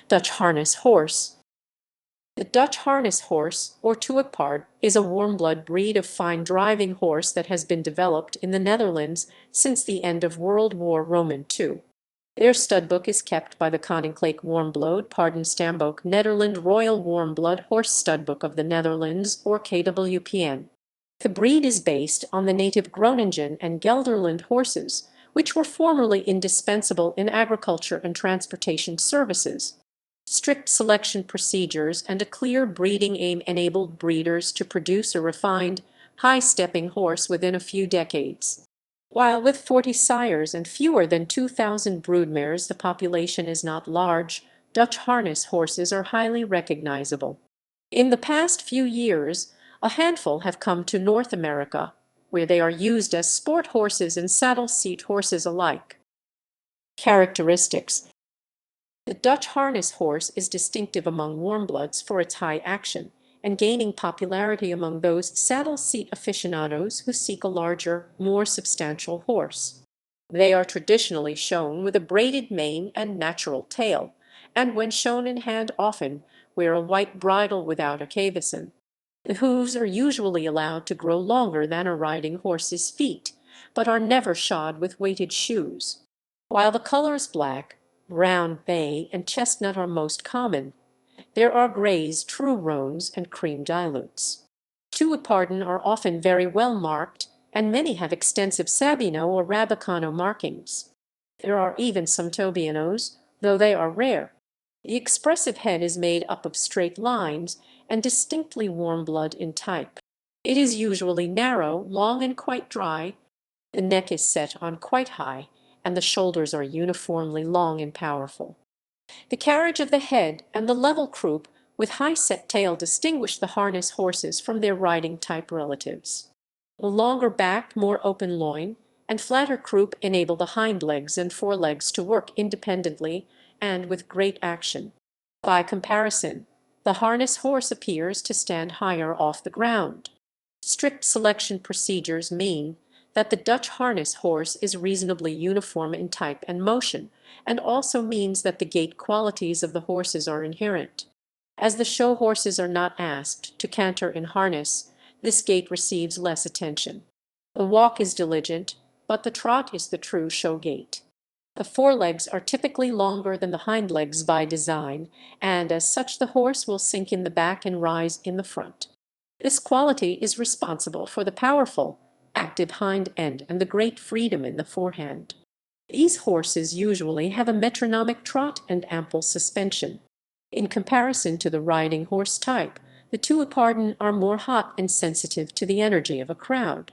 Dutch harness horse. The Dutch harness horse, or Tuigpaard, is a warmblood breed of fine driving horse that has been developed in the Netherlands since the end of World War II. Their studbook is kept by the Koninklijk Warmbloed Paardenstamboek Nederland Royal Warmblood Horse Studbook of the Netherlands, or KWPN. The breed is based on the native Groningen and Gelderland horses, which were formerly indispensable in agriculture and transportation services. Strict selection procedures and a clear breeding aim enabled breeders to produce a refined, high-stepping horse within a few decades. While with 40 sires and fewer than 2,000 broodmares the population is not large, Dutch harness horses are highly recognizable. In the past few years, a handful have come to North America, where they are used as sport horses and saddle seat horses alike. Characteristics. The Dutch harness horse is distinctive among warmbloods for its high action, and gaining popularity among those saddle seat aficionados who seek a larger, more substantial horse. They are traditionally shown with a braided mane and natural tail, and when shown in hand often wear a white bridle without a cavesson. The hooves are usually allowed to grow longer than a riding horse's feet, but are never shod with weighted shoes. While the colors black, brown, bay, and chestnut are most common, there are grays, true roans, and cream dilutes. Tuigpaarden are often very well marked, and many have extensive Sabino or Rabicano markings. There are even some Tobianos, though they are rare. The expressive head is made up of straight lines and distinctly warm blood in type. It is usually narrow, long, and quite dry. The neck is set on quite high, and the shoulders are uniformly long and powerful. The carriage of the head and the level croup with high-set tail distinguish the harness horses from their riding-type relatives. The longer back, more open loin, and flatter croup enable the hind legs and forelegs to work independently and with great action. By comparison, the harness horse appears to stand higher off the ground. Strict selection procedures mean that the Dutch harness horse is reasonably uniform in type and motion, and also means that the gait qualities of the horses are inherent. As the show horses are not asked to canter in harness, this gait receives less attention. The walk is diligent, but the trot is the true show gait. The forelegs are typically longer than the hind legs by design, and as such the horse will sink in the back and rise in the front. This quality is responsible for the powerful, active hind end and the great freedom in the forehand. These horses usually have a metronomic trot and ample suspension. In comparison to the riding horse type, the Tuigpaarden are more hot and sensitive to the energy of a crowd.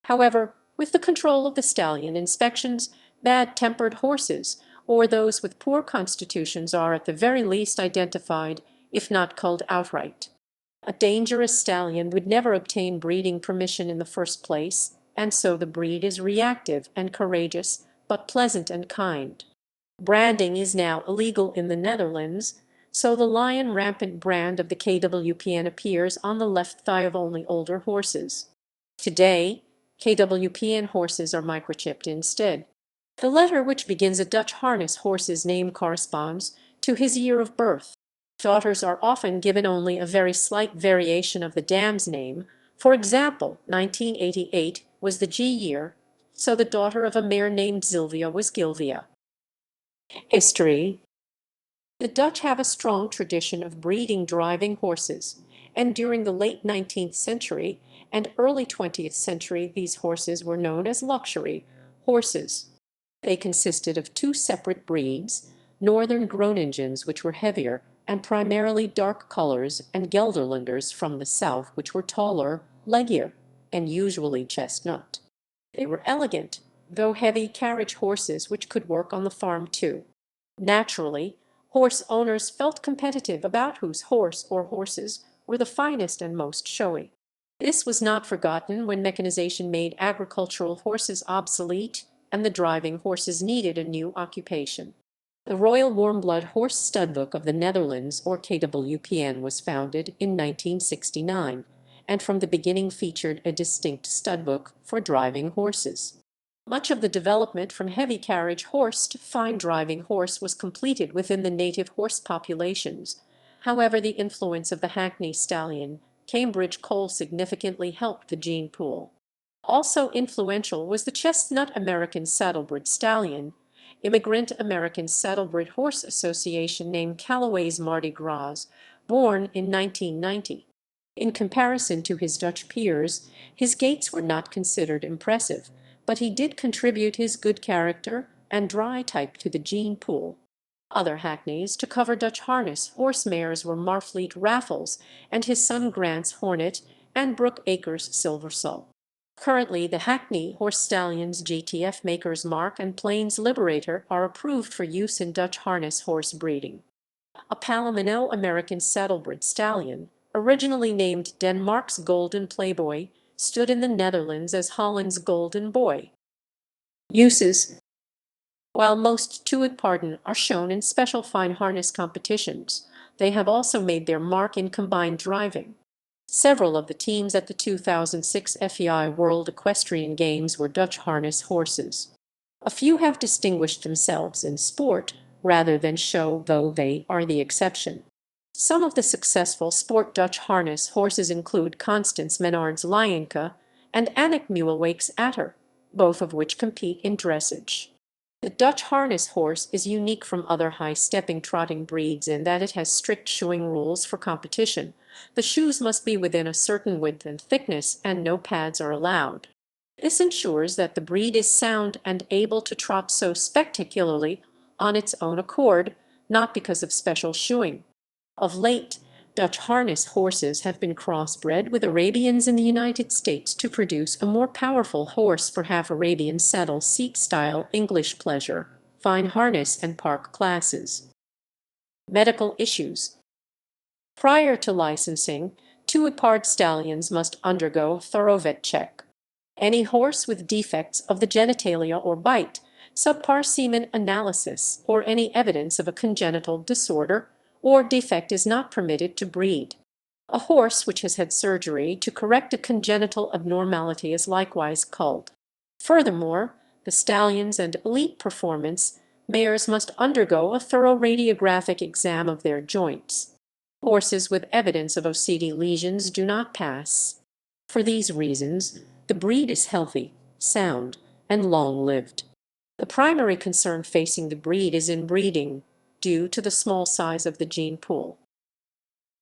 However, with the control of the stallion, inspections, bad-tempered horses, or those with poor constitutions are at the very least identified, if not culled outright. A dangerous stallion would never obtain breeding permission in the first place, and so the breed is reactive and courageous, but pleasant and kind. Branding is now illegal in the Netherlands, so the lion rampant brand of the KWPN appears on the left thigh of only older horses. Today, KWPN horses are microchipped instead. The letter which begins a Dutch harness horse's name corresponds to his year of birth. Daughters are often given only a very slight variation of the dam's name. For example, 1988 was the G year, so the daughter of a mare named Sylvia was Gilvia. History. The Dutch have a strong tradition of breeding driving horses, and during the late 19th century and early 20th century these horses were known as luxury horses. They consisted of two separate breeds, northern Groningens, which were heavier and primarily dark colors, and Gelderlanders from the south, which were taller, leggier, and usually chestnut. They were elegant, though heavy carriage horses which could work on the farm too. Naturally, horse owners felt competitive about whose horse or horses were the finest and most showy. This was not forgotten when mechanization made agricultural horses obsolete and the driving horses needed a new occupation. The Royal Warmblood Horse Studbook of the Netherlands, or KWPN, was founded in 1969, and from the beginning featured a distinct studbook for driving horses. Much of the development from heavy carriage horse to fine driving horse was completed within the native horse populations. However, the influence of the Hackney stallion, Cambridge coal significantly helped the gene pool. Also influential was the chestnut American saddlebred stallion. Immigrant American Saddlebred Horse Association named Callaway's Mardi Gras, born in 1990. In comparison to his Dutch peers, his gaits were not considered impressive, but he did contribute his good character and dry type to the gene pool. Other hackneys to cover Dutch harness horse mares were Marfleet Raffles and his son Grant's Hornet and Brook Acres Silversole. Currently, the Hackney Horse Stallions GTF Makers Mark and Plains Liberator are approved for use in Dutch harness horse breeding. A Palomino American Saddlebred Stallion, originally named Denmark's Golden Playboy, stood in the Netherlands as Holland's Golden Boy. Uses. While most Tuigpaarden are shown in special fine harness competitions, they have also made their mark in combined driving. Several of the teams at the 2006 FEI World Equestrian Games were Dutch harness horses. A few have distinguished themselves in sport rather than show, though they are the exception. Some of the successful sport Dutch harness horses include Constance Menard's Lionka and Annick Muehlwake's Atter, both of which compete in dressage. The Dutch harness horse is unique from other high-stepping trotting breeds in that it has strict shoeing rules for competition. The shoes must be within a certain width and thickness, and no pads are allowed. This ensures that the breed is sound and able to trot so spectacularly on its own accord, not because of special shoeing. Of late, Dutch harness horses have been crossbred with Arabians in the United States to produce a more powerful horse for half-Arabian saddle seat style English pleasure, fine harness and park classes. Medical issues. Prior to licensing, Tuigpaard stallions must undergo a thorough vet check. Any horse with defects of the genitalia or bite, subpar semen analysis, or any evidence of a congenital disorder or defect is not permitted to breed. A horse which has had surgery to correct a congenital abnormality is likewise culled. Furthermore, the stallions and elite performance mares must undergo a thorough radiographic exam of their joints. Horses with evidence of OCD lesions do not pass. For these reasons, the breed is healthy, sound, and long-lived. The primary concern facing the breed is inbreeding, due to the small size of the gene pool.